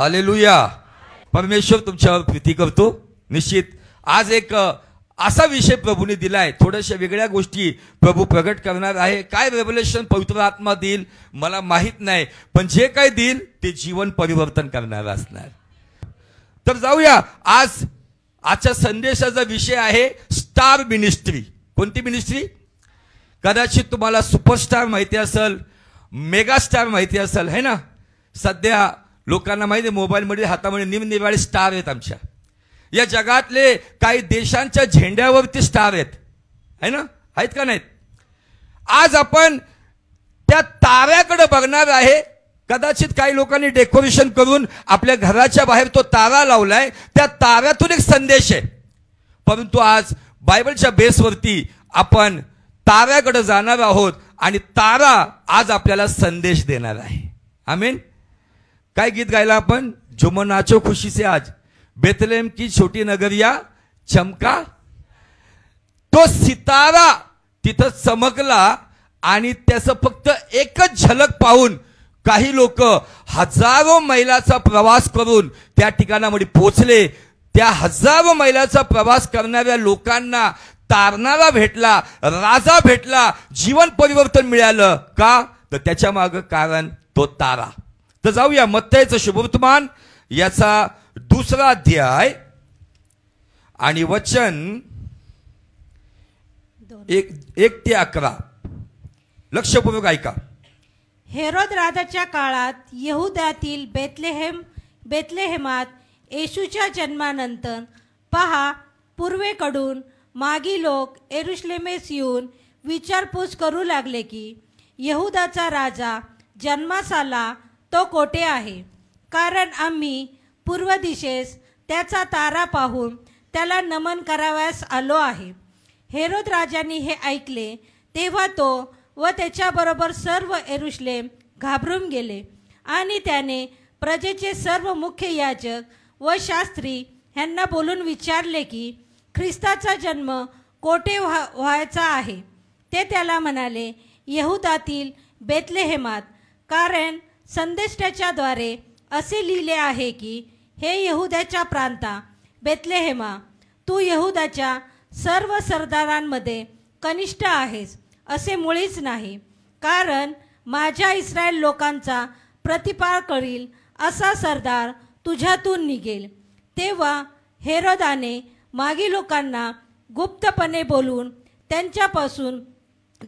Hallelujah. परमेश्वर तुमच्यावर प्रीती करतो. निश्चित आज एक असा विषय प्रभूने दिलाय, थोड्याशा वेगळ्या गोष्टी प्रभू प्रगट करणार आहे. काय रेव्हलेशन पवित्र आत्मा देईल मला माहित नाही, पण जे काय देईल ते जीवन परिवर्तन करणार असणार. तर जाऊया. आजच्या संदेशाचा विषय आहे स्टार मिनिस्ट्री. कोणती मिनिस्ट्री? कदाचित तुम्हाला सुपरस्टार माहिती असेल, मेगास्टार माहिती असेल, है ना. सध्या लोकांना माहिती आहे मोबाईलमध्ये हातामध्ये निरनिराळे स्टार आहेत. आमच्या या जगातले काही देशांच्या झेंड्यावरती स्टार आहेत, है ना. आहेत का नाहीत? आज आपण त्या ताऱ्याकडे बघणार आहे. कदाचित काही लोकांनी डेकोरेशन करून आपल्या घराच्या बाहेर तो तारा लावलाय. त्या ताऱ्यातून एक संदेश आहे. परंतु आज बायबलच्या बेसवरती आपण ताऱ्याकडे जाणार आहोत आणि तारा आज आपल्याला संदेश देणार आहे. आमीन. काय गीत गायला आपण? झुम नाचो खुशी से आज, बेथलेहम की छोटी नगरिया चमका. तो सितारा तिथं चमकला आणि त्याचं फक्त एकच झलक पाहून काही लोक हजारो मैलाचा प्रवास करून त्या ठिकाणामध्ये पोहोचले. त्या हजारो मैलाचा प्रवास करणाऱ्या लोकांना तारणारा भेटला, राजा भेटला, जीवन परिवर्तन मिळालं. का? तर त्याच्या मागे कारण तो तारा. तर जाऊया मत्तईचं शुभवर्तमान याचा 2रा अध्याय आणि वचन 1 ते 11. लक्षपूर्वक ऐका. हेरोद राजाच्या काळात यहुद्यातील बेथलेहेमात येशूच्या जन्मानंतर पहा, पूर्वेकडून मागी लोक यरूशलेमेस येऊन विचारपूस करू लागले की यहुदाचा राजा जन्मास आला तो कोठे आहे, कारण आम्ही पूर्व दिशेस त्याचा तारा पाहून त्याला नमन करावयास आलो आहे. हेरोद राजाने हे ऐकले तेव्हा तो व त्याच्याबरोबर सर्व यरूशलेम घाबरून गेले आणि त्याने प्रजेचे सर्व मुख्य याजक व शास्त्री यांना बोलून विचारले की ख्रिस्ताचा जन्म कोठे व्हायचा आहे. ते त्याला म्हणाले, यहुदातील बेथलेहेमात, कारण संदेष्टाच्याद्वारे असे लिहिले आहे की हे यहुदाच्या प्रांता बेथलेहेमा, तू यहुदाच्या सर्व सरदारांमध्ये कनिष्ठ आहेस असे मुळीच नाही, कारण माझ्या इस्रायल लोकांचा प्रतिपाळ करील असा सरदार तुझ्यातून निघेल. तेव्हा हेरोदाने मागी लोकांना गुप्तपणे बोलून त्यांच्यापासून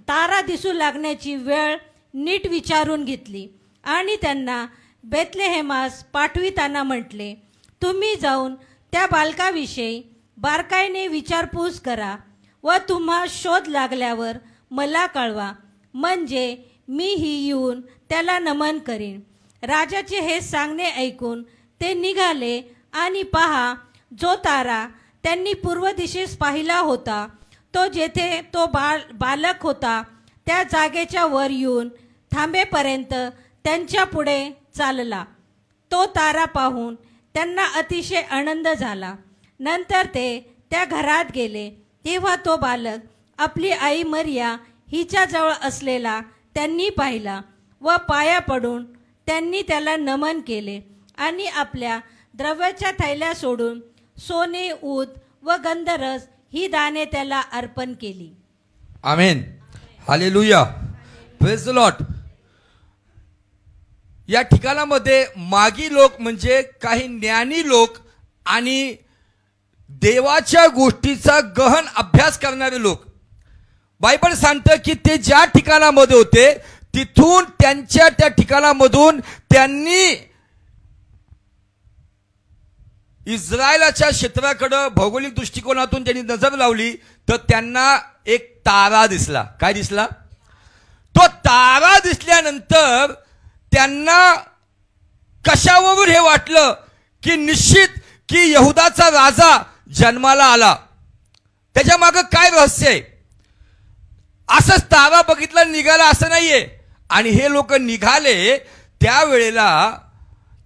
तारा दिसू लागण्याची वेळ नीट विचारून घेतली आणि त्यांना बेथलेहेमास पाठविताना म्हटले, तुम्ही जाऊन त्या बालकाविषयी बारकाईने विचारपूस करा व तुम्हा शोध लागल्यावर मला कळवा, म्हणजे मीही येऊन त्याला नमन करीन. राजाचे हे सांगणे ऐकून ते निघाले आणि पहा, जो तारा त्यांनी पूर्व दिशेस पाहिला होता तो जेथे तो बालक होता त्या जागेच्या वर येऊन थांबेपर्यंत त्यांच्या पुढे चालला. तो तारा पाहून त्यांना अतिशय आनंद झाला. नंतर ते त्या घरात गेले तेव्हा तो बालक आपली आई मरिया हिच्याजवळ असलेला त्यांनी पाहिला व पाया पडून त्यांनी त्याला नमन केले आणि आपल्या द्रव्याच्या थैल्या सोडून सोने, ऊद व गंधरस ही दाणे त्याला अर्पण केली. आमेन. हालेलुया. Praise the Lord. या ठिकाणामध्ये मागी लोक म्हणजे काही ज्ञानी लोक आणि देवाच्या गोष्टीचा गहन अभ्यास करणारे लोक. बायबल सांगतं की ते ज्या ठिकाणामध्ये होते तिथून त्यांच्या त्या ठिकाणामधून त्यांनी इस्रायलाच्या क्षेत्राकडे भौगोलिक दृष्टिकोनातून त्यांनी नजर लावली तर त्यांना एक तारा दिसला. काय दिसला? तो तारा दिसल्यानंतर त्यांना कशावरून हे वाटलं की निश्चित की यहुदाचा राजा जन्माला आला. त्याच्या मागे काय रहस्य आहे? असंच तारा बघितला निघाला असं नाहीये. आणि हे लोक निघाले त्यावेळेला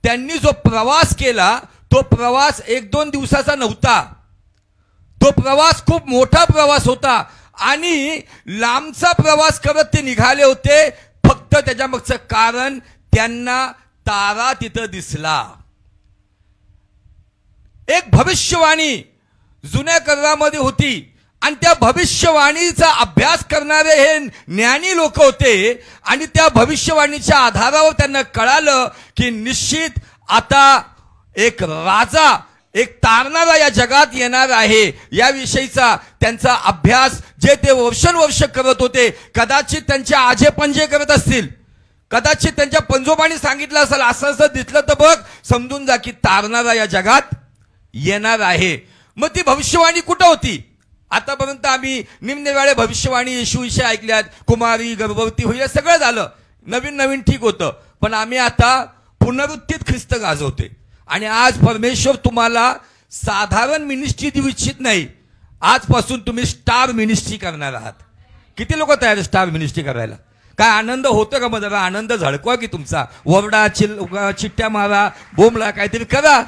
त्यांनी जो प्रवास केला तो प्रवास 1-2 दिवसाचा नव्हता. तो प्रवास खूप मोठा प्रवास होता आणि लांबचा प्रवास करत ते निघाले होते. फक्त त्याच्या मागचं कारण त्यांना तारा तिथं दिसला. एक भविष्यवाणी जुन्या करारामध्ये होती आणि त्या भविष्यवाणीचा अभ्यास करणारे हे ज्ञानी लोक होते आणि त्या भविष्यवाणीच्या आधारावर त्यांना कळालं की निश्चित आता एक राजा, एक तारणारा या जगात येणार आहे. याविषयीचा त्यांचा अभ्यास जे ते वर्षानुवर्ष करत होते, कदाचित त्यांच्या आजे पंजे करत असतील, कदाचित त्यांच्या पंजोबांनी सांगितलं असेल, असं असं दिसलं तर बघ, समजून जा की तारणारा या जगात येणार आहे. मग ती भविष्यवाणी कुठं होती? आतापर्यंत आम्ही निम्नवेळे भविष्यवाणी येशूविषयी ऐकल्यात, कुमारी गर्भवती होईल, सगळं झालं, नवीन नवीन ठीक होतं. पण आम्ही आता पुनरुत्थित ख्रिस्त गाजवते आणि आज परमेश्वर तुम्हाला साधारण मिनिस्ट्री देऊ इच्छित नाही. आजपासून तुम्ही स्टार मिनिस्ट्री करणार आहात. किती लोक तयार स्टार मिनिस्ट्री करायला? काय आनंद होतो का? मग जरा आनंद झळकवा की तुमचा, वरडा, चिट्ट्या मारा, बोंबला, काहीतरी करा.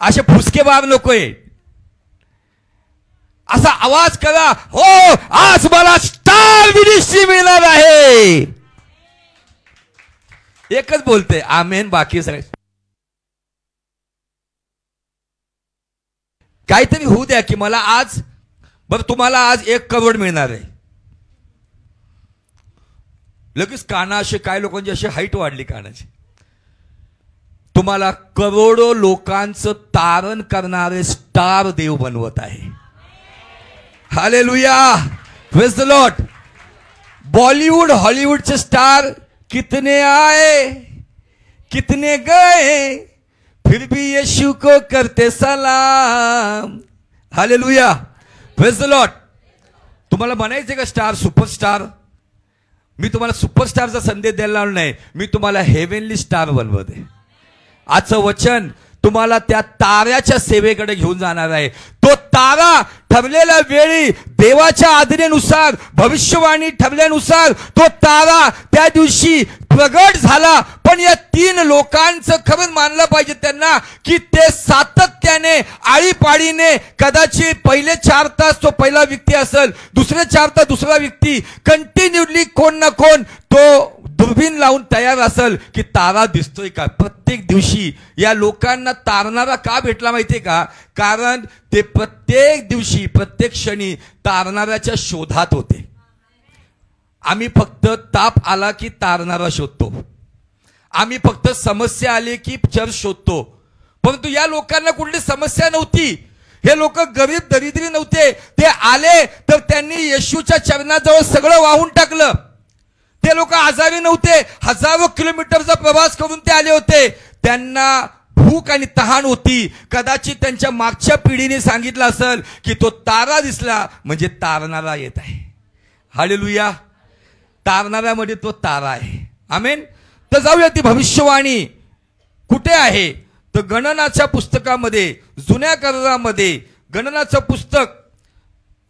असे फुसके बार नकोय, असा आवाज करा, हो आज मला स्टार मिनिस्ट्री मिळणार आहे. एकच बोलते आमेन, बाकी सगळे काहीतरी होऊ द्या की मला आज, बरं तुम्हाला आज 1 करोड मिळणार आहे. लगेच काना असे काय लोकांची अशी हाईट वाढली कानाची. तुम्हाला करोडो लोकांचं तारण करणारे स्टार देव बनवत आहे. Hallelujah, praise the lord. Bollywood हॉलीवुडचे स्टार कितने आए कितने गए, फिर भी यीशु को करते सलाम. Hallelujah, praise the Lord. तुम्हाला म्हणायचे का स्टार, सुपरस्टार? मी तुम्हाला सुपरस्टारचा संदेश द्यायला लावला नाही, मी तुम्हाला हेव्हनली स्टार बनवते. आजचं वचन तुम्हाला त्या ताऱ्याच्या सेवेकडे घेऊन जाणार आहे. तो तारा ठरलेल्या वेळी देवाच्या आज्ञेनुसार, भविष्यवाणी ठरल्यानुसार तो तारा त्या दिवशी प्रगट झाला. पण या 3 लोकांचं खरंच मानलं पाहिजे त्यांना की ते सातत्याने, आळीपाळीने, कदाचित पहिले 4 तास तो पहिला व्यक्ती असेल, दुसरे 4 तास दुसरा व्यक्ती, कंटिन्युअली कोण ना कोण तो दुर्बीण लावून तयार असेल की तारा दिसतोय का. प्रत्येक दिवशी या लोकांना तारणारा का भेटला माहितीये का? कारण ते प्रत्येक दिवशी, प्रत्येक क्षणी तारणाऱ्याच्या शोधात होते. आम्ही फक्त ताप आला की तारणारा शोधतो, आम्ही फक्त समस्या आली की चर्च शोधतो. परंतु या लोकांना कुठली समस्या नव्हती. हे लोक गरीब दरिद्री नव्हते. ते आले तर त्यांनी येशूच्या चरणाजवळ सगळं वाहून टाकलं. ते लोक आजारी नव्हते, हजारो किलोमीटरचा प्रवास करून ते आले होते. त्यांना भूक आणि तहान होती. कदाचित त्यांच्या मागच्या पिढीने सांगितलं असेल की तो तारा दिसला म्हणजे तारणारा येत आहे. हालेलुया, तारणाऱ्यामध्ये तो तारा आहे. आमेन. तर जाऊया, ती भविष्यवाणी कुठे आहे? तर गणनाच्या पुस्तकामध्ये, जुन्या करारामध्ये गणनाचं पुस्तक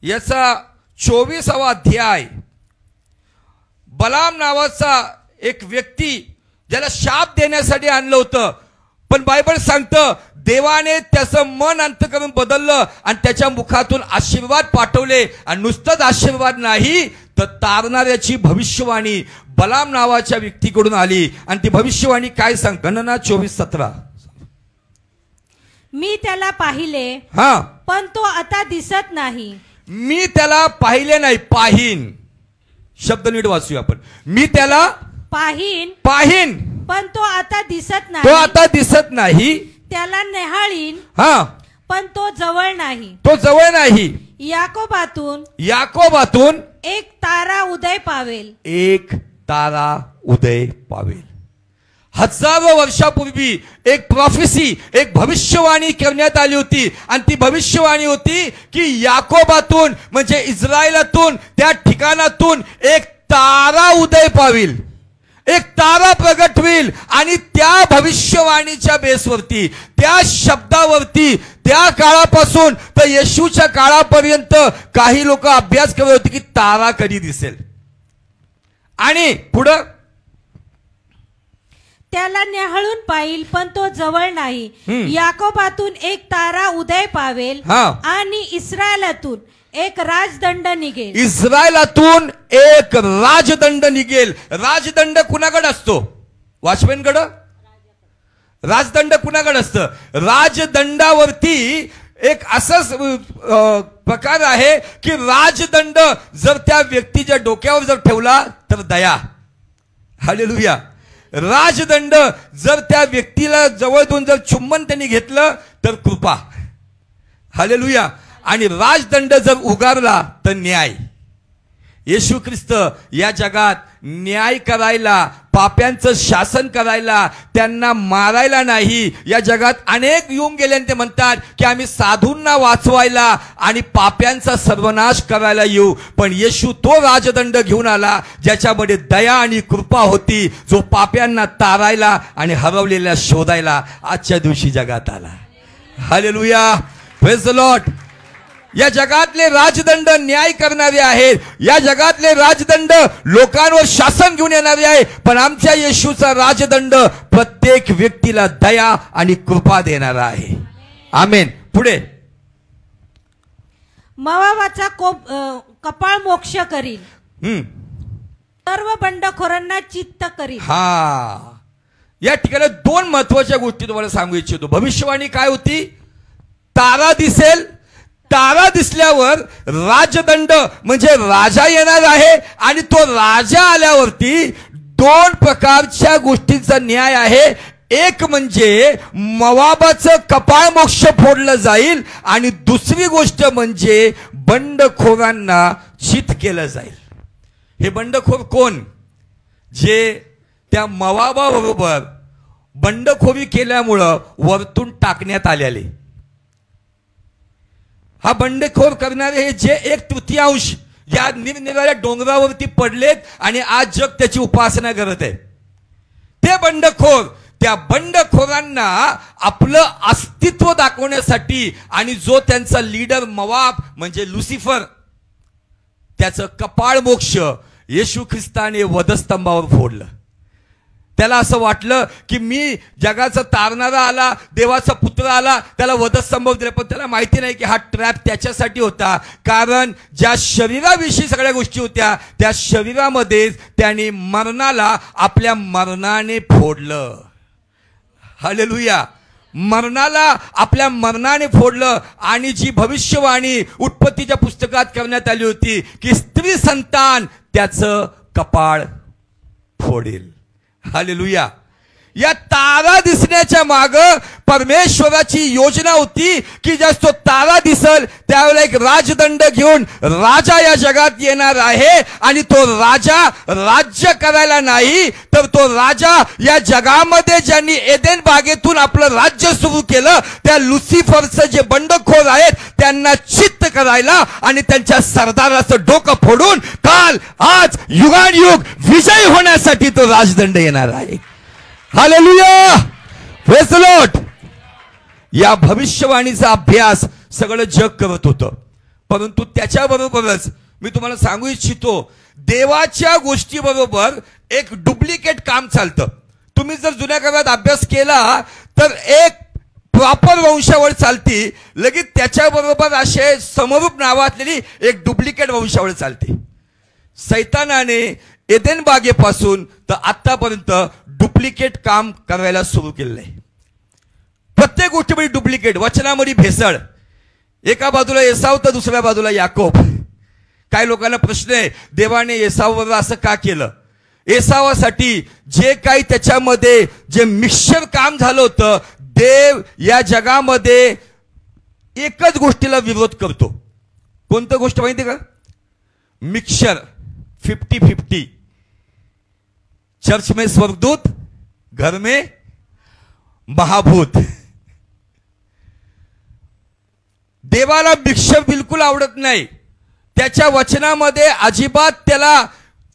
याचा 24वा अध्याय. बलाम नावाचा एक व्यक्ती ज्याला शाप देण्यासाठी आणलं होतं, पण बायबल सांगतं देवाने त्याचं मन अंतःकरण बदललं आणि त्याच्या मुखातून आशीर्वाद पाठवले. आणि नुसतंच आशीर्वाद नाही तर तारणाऱ्याची भविष्यवाणी बलाम नावाच्या व्यक्तीकडून आली. आणि ती भविष्यवाणी काय सांग? गणना 24:17. मी त्याला पाहिले, हा, पण तो आता दिसत नाही. मी त्याला पाहिले नाही, पाहीन. शब्द नीट वाचूया आपण. मी त्याला पाहीन, पण तो आता दिसत नाही. तो आता दिसत नाही. त्याला निहाळीन, हा, पण तो जवळ नाही. तो जवळ नाही. याकोबातून एक तारा उदय पावेल. एक तारा उदय पावेल. हजारो वर्षापूर्वी एक प्रॉफेसी, एक भविष्यवाणी करण्यात आली होती. आणि ती भविष्यवाणी होती की याकोबातून म्हणजे इस्रायलातून, त्या ठिकाणातून एक तारा उदय पावेल, एक तारा प्रगट होईल. आणि त्या भविष्यवाणीच्या बेसवरती, त्या शब्दावरती, त्या काळापासून तर येशूच्या काळापर्यंत काही लोक अभ्यास करत होते की तारा कधी दिसेल. आणि पुढं त्याला न्याहाळून पाहिल, पण तो जवळ नाही. याकोबातून एक तारा उदय पावेल आणि इस्रायलातून एक राजदंड निघेल. इस्रायलातून एक राजदंड निघेल. राजदंड कुणाकडे असतो? वॉचमॅनकडे. राजदंड कुणाकडे असतं? राजदंडावरती एक असाच प्रकार आहे की राजदंड जर त्या व्यक्तीच्या डोक्यावर जर ठेवला तर दया. हालेलुया. राजदंड जर त्या व्यक्तीला जवळून जर चुंबन त्यांनी घेतलं तर कृपा. हालेलुया. आणि राजदंड जर उगारला तर न्याय. येशू ख्रिस्त या जगात न्याय करायला, पाप्यांचं शासन करायला, त्यांना मारायला नाही. या जगात अनेक येऊन गेले आणि ते म्हणतात की आम्ही साधूंना वाचवायला आणि पाप्यांचा सर्वनाश करायला येऊ. पण येशू तो राजदंड घेऊन आला ज्याच्यामध्ये दया आणि कृपा होती, जो पाप्यांना तारायला आणि हरवलेल्या शोधायला आजच्या दिवशी जगात आला. हालेलुया. Praise the Lord. या जगातले राजदंड न्याय करणारे आहेत. या जगातले राजदंड लोकांवर शासन घेऊन येणारे आहे. पण आमच्या येशूचा राजदंड प्रत्येक व्यक्तीला दया आणि कृपा देणारा आहे. आमेन. पुढे. मोवाबाचा कपाळ मोक्ष करील, सर्व बंडखोरांना चित्त करील. हा, या ठिकाणी दोन महत्वाच्या गोष्टी तुम्हाला सांगू इच्छितो. भविष्यवाणी काय होती? तारा दिसेल. तारा दिसल्यावर राजदंड म्हणजे राजा येणार आहे आणि तो राजा आल्यावरती दोन प्रकारच्या गोष्टींचा न्याय आहे. एक म्हणजे मोवाबाचं कपाळ मोक्ष फोडलं जाईल आणि दुसरी गोष्ट म्हणजे बंडखोरांना चित केलं जाईल. हे बंडखोर कोण? जे त्या मोवाबाबरोबर बंडखोरी केल्यामुळं वरतून टाकण्यात आलेले. हा बंडखोर करणारे हे जे 1/3 या निरनिराळ्या डोंगरावरती पडलेत आणि आज जग त्याची उपासना करत आहे. ते बंडखोर, त्या बंडखोरांना आपलं अस्तित्व दाखवण्यासाठी आणि जो त्यांचा लीडर मोवाब म्हणजे लुसिफर, त्याचं कपाळ मोक्ष येशू ख्रिस्ताने वधस्तंभावर फोडलं. त्याला असं वाटलं की मी जगाचा तारणारा आला, देवाचा पुत्र आला, त्याला वधस्तंभावर दिला. पण त्याला माहिती नाही की हा ट्रॅप त्याच्यासाठी होता. कारण ज्या शरीराविषयी सगळ्या गोष्टी होत्या त्या शरीरामध्ये त्यांनी मरणाला आपल्या मरणाने फोडलं. हालेलुया. मरणाला आपल्या मरणाने फोडलं. आणि जी भविष्यवाणी उत्पत्तीच्या पुस्तकात करण्यात आली होती की स्त्री संतान त्याचं कपाळ फोडेल. हालेलुया. या तारा दिसण्याच्या माग परमेश्वराची योजना होती की ज्या तो तारा दिसल त्यावेळेला एक राजदंड घेऊन राजा या जगात येणार आहे. आणि तो राजा राज्य करायला नाही तर तो राजा या जगामध्ये ज्यांनी एदेन बागेतून आपलं राज्य सुरू केलं त्या लुसिफरचं जे बंडखोर आहेत त्यांना चित्त करायला आणि त्यांच्या सरदाराचं डोकं फोडून काल आज युगानुयुग विजय होण्यासाठी तो राजदंड येणार आहे. हालेलुया. Praise the Lord. या भविष्यवाणीचा अभ्यास सगळं जग करत होतं. परंतु त्याच्याबरोबरच मी तुम्हाला सांगू इच्छितो देवाच्या गोष्टी बरोबर एक डुप्लिकेट काम चालतं. तुम्ही जर जुन्या काळात अभ्यास केला तर एक प्रॉपर वंशावळ चालती, लगेच त्याच्याबरोबर असे समरूप नावातलेली एक डुप्लिकेट वंशावळ चालते. सैतानाने एदेन बागेपासून तर आतापर्यंत डुप्लिकेट काम करायला सुरू केलेलं आहे. प्रत्येक गोष्टीमध्ये डुप्लिकेट, वचनामध्ये भेसळ. एका बाजूला एसाव तर दुसऱ्या बाजूला याकोब. काही लोकांना प्रश्न आहे देवाने एसाववर असं का केलं? एसावासाठी जे काही त्याच्यामध्ये जे मिक्सचर काम झालं होतं, देव या जगामध्ये एकच गोष्टीला विरोध करतो. कोणतं गोष्ट माहिती का? मिक्सचर. 50-50. चर्च में स्वर्गदूत, घर में महाभूत. देवाला मिक्सचर बिलकुल आवडत नाही. त्याच्या वचनामध्ये अजिबात त्याला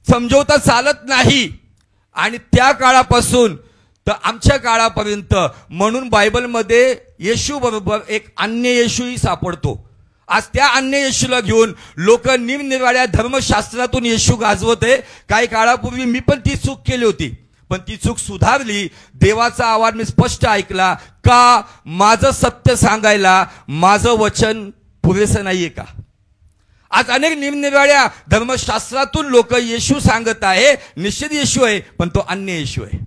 समजवता चालत नाही. आणि त्या काळापासून तर आमच्या काळापर्यंत म्हणून बायबलमध्ये येशू बरोबर एक अन्य येशूही सापडतो. आज त्या अन्य येशूला घेऊन लोक निरनिराळ्या धर्मशास्त्रातून येशू गाजवत आहे. काही काळापूर्वी मी पण ती चूक केली होती, पण ती चूक सुधारली. देवाचा आवाज मी स्पष्ट ऐकला. का? माझं सत्य सांगायला माझं वचन पुरेसं नाहीये का? आज अनेक निरनिराळ्या धर्मशास्त्रातून लोक येशू सांगत आहे. निश्चित येशू आहे, पण तो अन्य येशू आहे.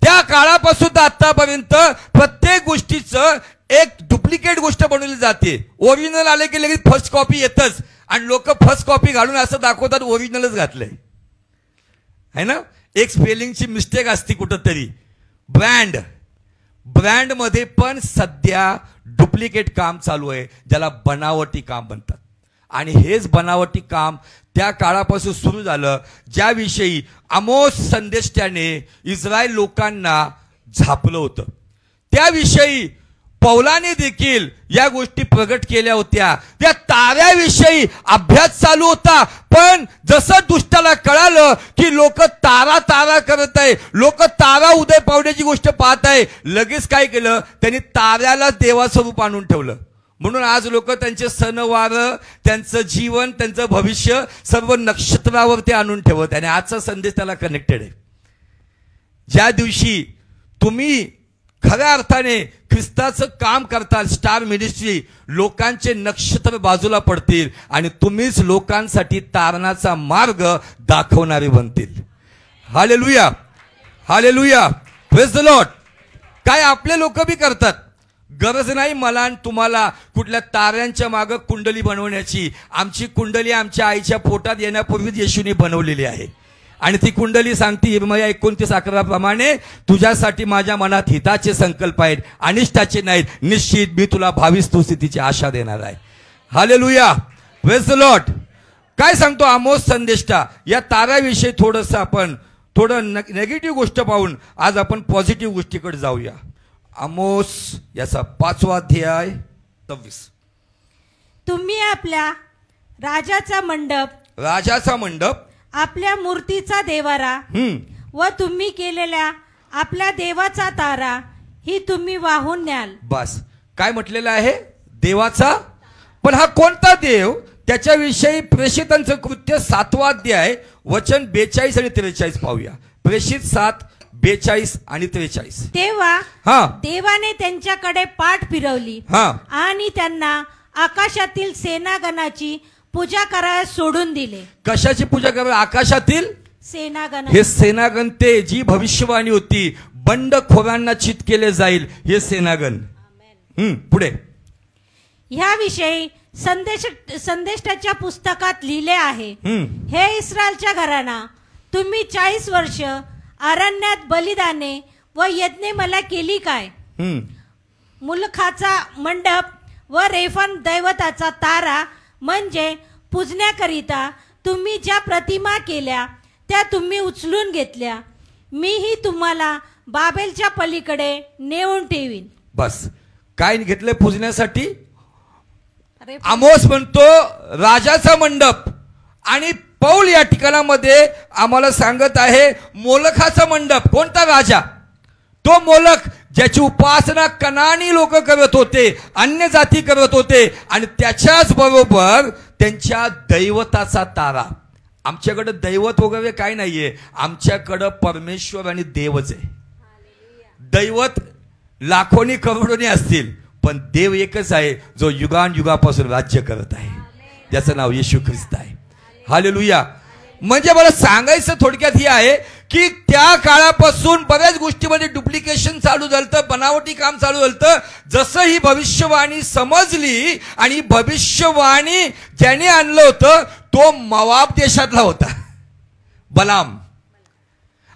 त्या काळापासून आतापर्यंत प्रत्येक गोष्टीचं एक डुप्लिकेट गोष्ट बनवली जाते. ओरिजिनल आले की लगेच फर्स्ट कॉपी येतच आणि लोक फर्स्ट कॉपी घालून असं दाखवतात ओरिजिनलच घातलंय है ना. एक स्पेलिंगची मिस्टेक असते कुठंतरी. ब्रँड मध्ये पण सध्या डुप्लिकेट काम चालू आहे, ज्याला बनावटी काम म्हणतात. आणि हेच बनावटी काम त्या काळापासून सुरू झालं ज्याविषयी आमोस संदेष्ट्याने इस्रायल लोकांना झापलं होतं. त्याविषयी पौलाने देखील या गोष्टी प्रगट केल्या होत्या. त्या ताऱ्याविषयी अभ्यास चालू होता, पण जसं दुष्टाला कळालं की लोक तारा करत आहे, लोक तारा उदय पावण्याची गोष्ट पाहत आहे, लगेच काय केलं त्यांनी ताऱ्याला देवाचं रूप आणून ठेवलं. म्हणून आज लोक त्यांचे सणवार, त्यांचं जीवन, त्यांचं भविष्य सर्व नक्षत्रावर ते आणून ठेवत. आणि आजचा संदेश त्याला कनेक्टेड आहे. ज्या दिवशी तुम्ही खऱ्या अर्थाने ख्रिस्ताचं काम करताल, स्टार मिनिस्ट्री, लोकांचे नक्षत्र बाजूला पडतील आणि तुम्हीच लोकांसाठी तारणाचा मार्ग दाखवणारे बनतील. Hallelujah, hallelujah, praise the Lord. काय आपले लोक बी करतात. गरज नाही मला आणि तुम्हाला कुठल्या ताऱ्यांच्या मागे कुंडली बनवण्याची. आमची कुंडली आमच्या आईच्या पोटात येण्यापूर्वीच येशूने बनवलेली आहे. आणि ती कुंडली सांगते इर्मया 29:11 प्रमाणे, तुझ्यासाठी माझ्या मनात हिताचे संकल्प आहेत, अनिष्टाचे नाहीत. निश्चित मी तुला भावी स्थितीची आशा देणार आहे. Hallelujah, praise the Lord. काय सांगतो आमोस संदेष्टा या ताऱ्याविषयी थोडंसं आपण नेगेटिव्ह गोष्ट पाहून आज आपण पॉझिटिव्ह गोष्टीकडे जाऊया. आमोस याचा 5वा अध्याय 23. तुम्ही आपल्या राजाचा मंडप, आपल्या मूर्तीचा देवारा व तुम्ही केलेल्या आपल्या देवाचा तारा ही तुम्ही वाहून न्याल. बस काय म्हटलेलं आहे देवाचा. पण हा कोणता देव, त्याच्याविषयी प्रेषितांचं कृत्य 7वा अध्याय वचन 42 आणि 43 पाहूया. प्रेषित 7, 42 आणि 43. तेव्हा देवाने त्यांच्याकडे पाठ फिरवली आणि त्यांना आकाशातील सेनागणाची पूजा करायला सोडून दिले. कशाची पूजा करायला? आकाशातील सेनागण. हे सेनागण ते जी भविष्यवाणी होती, बंडखोरांना चित केले जाईल हे सेनागण. पुढे ह्याविषयी संदेष्टाच्या पुस्तकात लिहिले आहे. हे इस्रायलच्या घराणा, तुम्ही 40 वर्ष अरण्यात बलिदाने व यज्ञे मला केली काय? मुलखाचा मंडप व रेफन दैवताचा तारा म्हणजे पूजण्याकरिता तुम्ही ज्या प्रतिमा केल्या त्या तुम्ही उचलून घेतल्या. मीही तुम्हाला बाबेलच्या पलीकडे नेऊन ठेवीन. बस काय घेतलंय पूजण्यासाठी? आमोस म्हणतो राजाचा मंडप. आणि पौल या ठिकाणामध्ये आम्हाला सांगत आहे मोलखाचा मंडप. कोणता राजा? तो मोलख ज्याची उपासना कनानी लोक करत होते, अन्य जाती करत होते. आणि त्याच्याच बरोबर त्यांच्या दैवताचा तारा. आमच्याकडे दैवत वगैरे काय नाहीये, आमच्याकडे परमेश्वर आणि देवच आहे. दैवत लाखोनी करोडोनी असतील, पण देव एकच आहे जो युगांयुगापासून राज्य करत आहे, ज्याचं नाव येशू ख्रिस्त आहे. हालेलुया. म्हणजे मला सांगायचं थोडक्यात हे आहे की त्या काळापासून बऱ्याच गोष्टीमध्ये डुप्लिकेशन चालू झालं, बनावटी काम चालू झालं. जसं ही भविष्यवाणी समजली आणि भविष्यवाणी ज्याने आणलं होतं तो मवाब देशातला होता, बलाम.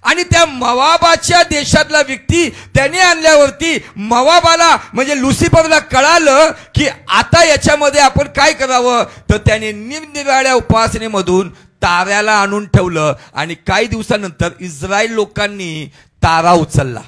आणि त्या मवाबाच्या देशातला व्यक्ती त्याने आणल्यावरती मवाबाला म्हणजे लुसिफरला कळालं की आता याच्यामध्ये आपण काय करावं. तर त्याने निरनिराळ्या उपासनेमधून ताऱ्याला आणून ठेवलं. आणि काही दिवसानंतर इस्रायल लोकांनी तारा उचलला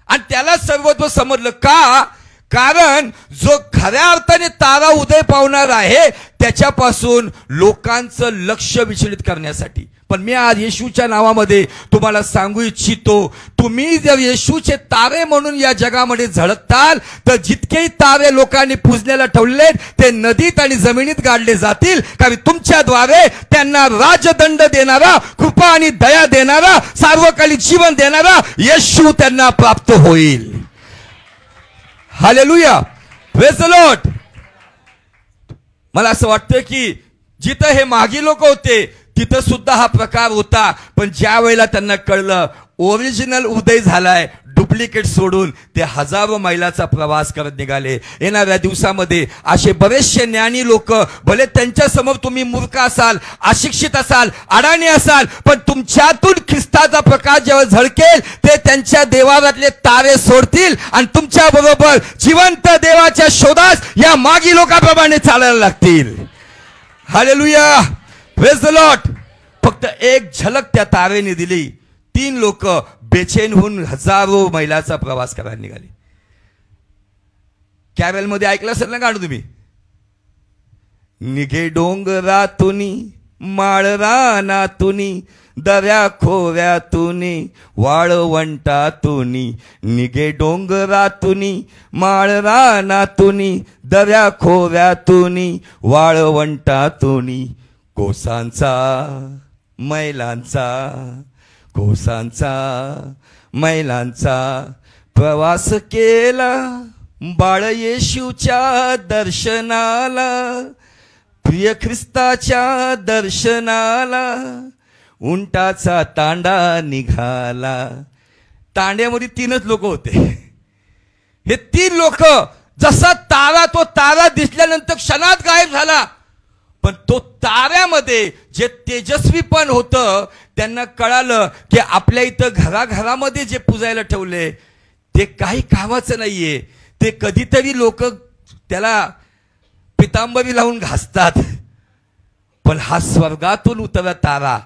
आणि त्याला सर्वत्व समजलं. का? कारण जो खऱ्या अर्थाने तारा उदय पावणार आहे त्याच्यापासून लोकांचं लक्ष विचलित करण्यासाठी. पण मी आज येशूच्या नावामध्ये तुम्हाला सांगू इच्छितो, तुम्ही जर येशूचे तारे म्हणून या जगामध्ये झळकताल तर जितकेही तारे लोकांनी पूजण्याला ठेवले ते नदीत आणि जमिनीत गाडले जातील. कारण तुमच्याद्वारे त्यांना राजदंड देणारा, कृपा आणि दया देणारा, सार्वकालिक जीवन देणारा येशू त्यांना प्राप्त होईल. Hallelujah, praise the Lord. मला असं वाटतं की जिथं हे मागी लोक होते तिथं सुद्धा हा प्रकार होता. पण ज्या वेळेला त्यांना कळलं ओरिजिनल उदय झालाय, डुप्लिकेट सोडून ते हजारो मैलाचा प्रवास करत निघाले. येणाऱ्या दिवसामध्ये असे बरेचसे ज्ञानी लोक, भले त्यांच्या समोर तुम्ही मूर्ख असाल, अशिक्षित असाल, अडाणी असाल, पण तुमच्यातून ख्रिस्ताचा प्रकाश जेव्हा झळकेल ते त्यांच्या देवारातले तारे सोडतील आणि तुमच्या बरोबर जिवंत देवाच्या शोधास या मागी लोकांप्रमाणे चालायला लागतील. Hallelujah, praise the Lord. फक्त एक झलक त्या तारेने दिली, 3 लोक बेचैन होऊन हजारो मैलाचा प्रवास करायला निघाले. कॅरेल मध्ये ऐकलं असेल ना गाणं तुम्ही, निघे डोंगरातुनी माळ रानातुनी दऱ्या खोऱ्यातुनी वाळवंटातुनी, निघे डोंगरातुनी माळ रानातुनी दऱ्या खोऱ्यातुनी वाळवंटातुनी, कोसांचा मैलांचा कोसांचा मैलांचा प्रवास केला बाळ येशूच्या दर्शनाला, प्रिय ख्रिस्ताच्या दर्शनाला उंटाचा तांडा निघाला. तांड्यामध्ये 3च लोक होते. हे 3 लोक जसा तारा, तो तारा दिसल्यानंतर क्षणात गायब झाला, पण तो ताऱ्यामध्ये जे तेजस्वी पण होतं त्यांना कळालं की आपल्या इथं घराघरामध्ये जे पुजायला ठेवले ते काही कामाचं नाहीये. ते कधीतरी लोक त्याला पितांबरी लावून घासतात, पण हा स्वर्गातून उतरला तारा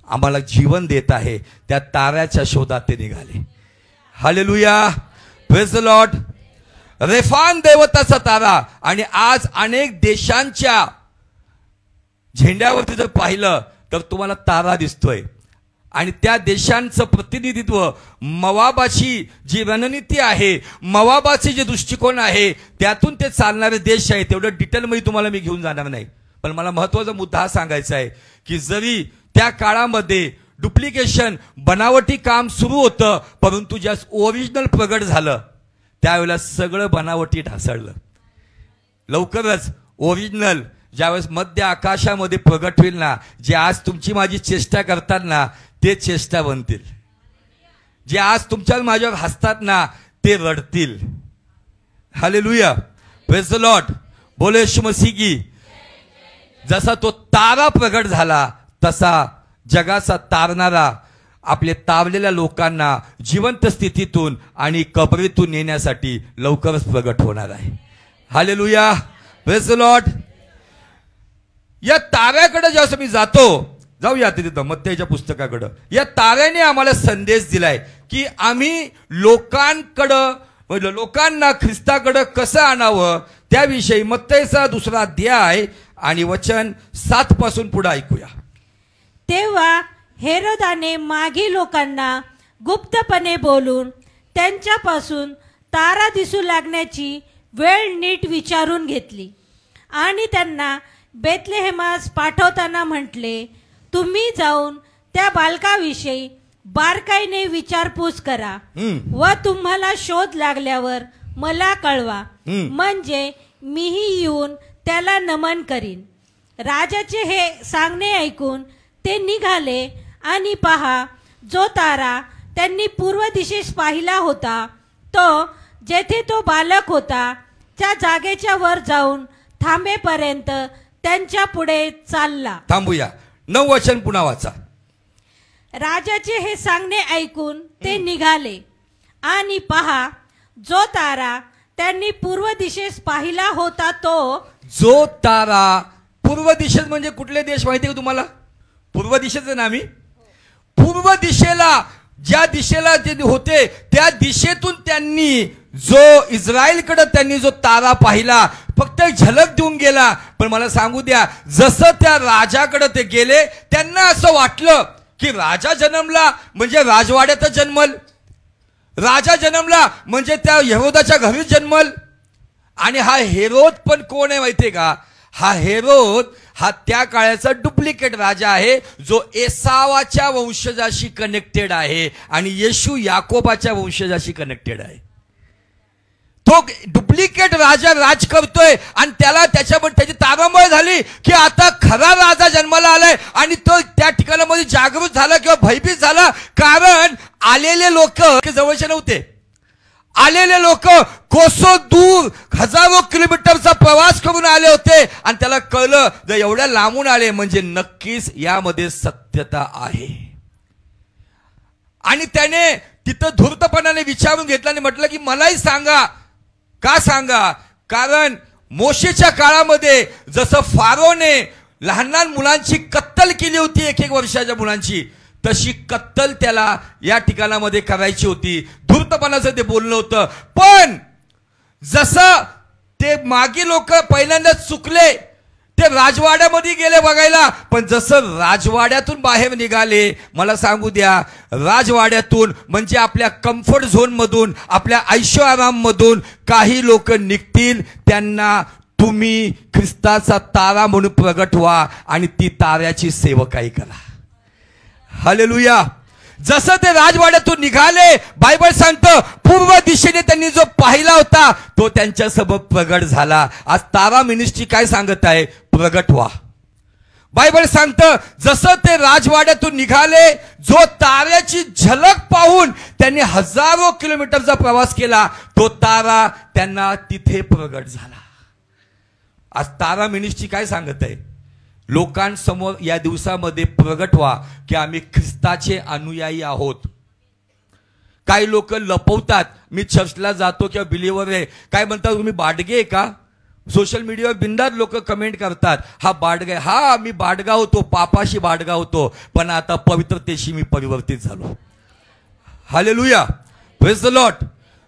आम्हाला जीवन देत आहे. त्या ताऱ्याच्या शोधात ते निघाले. Hallelujah, praise the lord. Rephan देवताचा तारा. आणि आज अनेक देशांच्या झेंड्यावरती जर पाहिलं तर तुम्हाला तारा दिसतोय, आणि त्या देशांचं प्रतिनिधित्व मवाबाची जी रणनीती आहे, मवाबाचे जे दृष्टिकोन आहे, त्यातून ते चालणारे देश आहे. तेवढं डिटेलमध्ये तुम्हाला मी घेऊन जाणार नाही, पण मला महत्त्वाचा मुद्दा हा सांगायचा आहे की जरी त्या काळामध्ये डुप्लिकेशन, बनावटी काम सुरू होतं, परंतु ज्या ओरिजिनल प्रगट झालं त्यावेळेला सगळं बनावटी ढासळलं. लवकरच ओरिजिनल ज्यावेळेस मध्य आकाशामध्ये प्रगट होईल ना, जे आज तुमची माझी चेष्टा करतात ना ते चेष्टा बनतील, जे आज तुमच्या माझ्यावर हसतात ना ते रडतील. Hallelujah, praise the lord. बोले येशू मसीह की. जसा तो तारा प्रगट झाला तसा जगाचा तारणारा आपले तारलेल्या लोकांना जिवंत स्थितीतून आणि कबरीतून नेण्यासाठी लवकरच प्रगट होणार आहे. Hallelujah, praise the Lord. या ताऱ्याकडे जेव्हा मी जाऊया तिथं मत्थेच्या पुस्तकाकडं. या ताऱ्याने आम्हाला संदेश दिलाय की आम्ही लोकांना ख्रिस्ताकडं कसं आणावं त्याविषयी मत्थेचा 2रा अध्याय आणि वचन 7 पासून पुढे ऐकूया. तेव्हा हेरोदाने मागी लोकांना गुप्तपणे बोलून त्यांच्यापासून तारा दिसू लागण्याची वेळ नीट विचारून घेतली आणि त्यांना बेथलेहेमास पाठवताना म्हटले, तुम्ही जाऊन त्या बालकाविषयी बारकाईने विचारपूस करा व तुम्हाला शोध लागल्यावर मला कळवा, म्हणजे मीही येऊन त्याला नमन करीन. राजाचे हे सांगणे ऐकून ते निघाले आणि पहा, जो तारा त्यांनी पूर्व दिशेस पाहिला होता तो जेथे तो बालक होता त्या जागेच्या वर जाऊन थांबेपर्यंत त्यांच्या पुढे चालला. थांबूया. 9 वचन पुन्हा वाचा. राजाचे हे सांगणे ऐकून ते निघाले आणि पहा, जो तारा त्यांनी पूर्व दिशेस पाहिला होता तो. जो तारा पूर्व दिशेस म्हणजे कुठले देश माहिती का तुम्हाला? पूर्व दिशेचं ना. आम्ही पूर्व दिशेला, ज्या दिशेला जे होते त्या दिशेतून त्यांनी जो इस्रायलकडे त्यांनी जो तारा पाहिला फक्त झलक देऊन गेला. पण मला सांगू द्या, जसं त्या राजाकडे ते गेले त्यांना असं वाटलं की राजा जन्मला म्हणजे राजवाड्यातच जन्मल, राजा जन्मला म्हणजे त्या हेरोदाच्या घरीच जन्मल. आणि हा हेरोद पण कोण आहे माहितीये का? हा हेरोद हा त्या काळाचा डुप्लिकेट राजा आहे जो एसावाच्या वंशजाशी कनेक्टेड आहे आणि येशू याकोबाच्या वंशजाशी कनेक्टेड आहे. तो डुप्लिकेट राजा राज करतोय आणि त्याची तारांबळ झाली की आता खरा राजा जन्माला आलाय आणि तो त्या ठिकाणामध्ये जागृत झाला किंवा भयभीत झाला, कारण आलेले लोक जवळचे नव्हते. आलेले लोक कोसो दूर हजारो किलोमीटरचा प्रवास करून आले होते आणि त्याला कळलं जर एवढ्या लांबून आले म्हणजे नक्कीच यामध्ये सत्यता आहे. आणि त्याने तिथं धूर्तपणाने विचारून घेतलं आणि म्हटलं की मलाही सांगा. का सांगा? कारण मोशेच्या काळामध्ये जसं फारोने लहान लहान मुलांची कत्तल केली होती, 1-1 वर्षाच्या मुलांची, तशी कत्तल त्याला या ठिकाणामध्ये करायची होती. धूर्तपणाचं ते बोलणं होतं. पण जसं ते मागे लोक पहिल्यांदा चुकले, ते राजवाड्यामध्ये गेले बघायला, पण जसं राजवाड्यातून बाहेर निघाले, मला सांगू द्या, राजवाड्यातून म्हणजे आपल्या कम्फर्ट झोन मधून, आपल्या ऐशो आराम मधून काही लोक निघतील, त्यांना तुम्ही ख्रिस्ताचा तारा म्हणून प्रगट व्हा आणि ती ताऱ्याची सेवकाई करा. हालेलुया. जसं ते राजवाड्यातून निघाले, बायबल सांगतं पूर्व दिशेने त्यांनी जो पाहिला होता तो त्यांच्यासमोर प्रगट झाला. आज तारा मिनिस्ट्री काय सांगत आहे? प्रगट व्हा. बायबल सांगतं जसं ते राजवाड्यातून निघाले, जो ताऱ्याची झलक पाहून त्यांनी हजारो किलोमीटरचा प्रवास केला, तो तारा त्यांना तिथे प्रगट झाला. आज तारा मिनिस्ट्री काय सांगत आहे? लोकांसमोर या दिवसामध्ये प्रगट व्हा की आम्ही ख्रिस्ताचे अनुयायी आहोत. काही लोक लपवतात, मी चर्चला जातो किंवा बिलीवर आहे, काय म्हणतात, तुम्ही बाडगे का? सोशल मीडियावर बिंदात लोक कमेंट करतात, हा बाडगा. हा, मी बाडगा होतो, पापाशी बाडगा होतो, पण आता पवित्रतेशी मी परिवर्तित झालो. हालेलुया. Praise the Lord.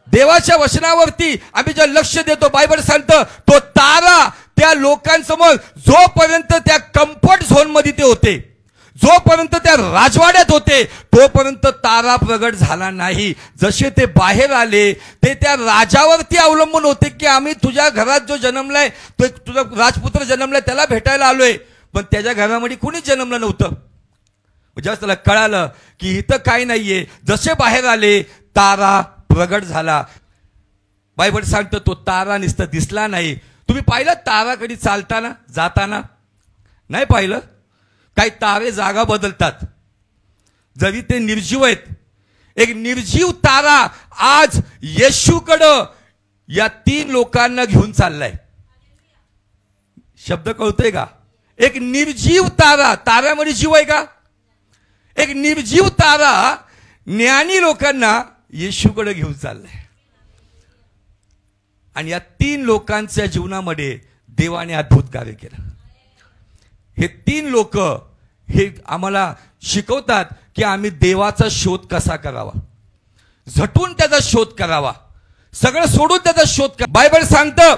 देवाच्या वचनावरती आम्ही जे लक्ष देतो, बायबल सांगतं तो तारा त्या लोकांसमोर, जोपर्यंत त्या कम्फर्ट झोन मध्ये ते होते, जोपर्यंत त्या राजवाड्यात होते, तोपर्यंत तारा प्रगट झाला नाही. जसे ते बाहेर आले, ते त्या राजावरती अवलंबून होते की आम्ही तुझ्या घरात जो जन्मलाय, तो तुझा राजपुत्र जन्मलाय, त्याला भेटायला आलोय. पण त्याच्या घरामध्ये कुणीच जन्मलं नव्हतं. जेव्हा त्याला कळालं की इथं काय नाहीये, जसे बाहेर आले, तारा प्रगट झाला. बायबल सांगतं तो तारा नुसता दिसला नाही. तुम्ही पाहिलं ताराकडे चालताना जाताना? नाही पाहिलं? काही तारे जागा बदलतात, जरी ते निर्जीव आहेत. एक निर्जीव तारा आज येशूकडं या 3 लोकांना घेऊन चाललाय. शब्द कळतोय का? एक निर्जीव तारा. ताऱ्यामध्ये जीव आहे का? एक निर्जीव तारा ज्ञानी लोकांना येशूकडे घेऊन चाललाय. आणि या 3 लोकांच्या जीवनामध्ये देवाने अद्भुत कार्य केलं. हे 3 लोक हे आम्हाला शिकवतात की आम्ही देवाचा शोध कसा करावा, झटून त्याचा शोध करावा, सगळं सोडून त्याचा शोध करावा. बायबल सांगतं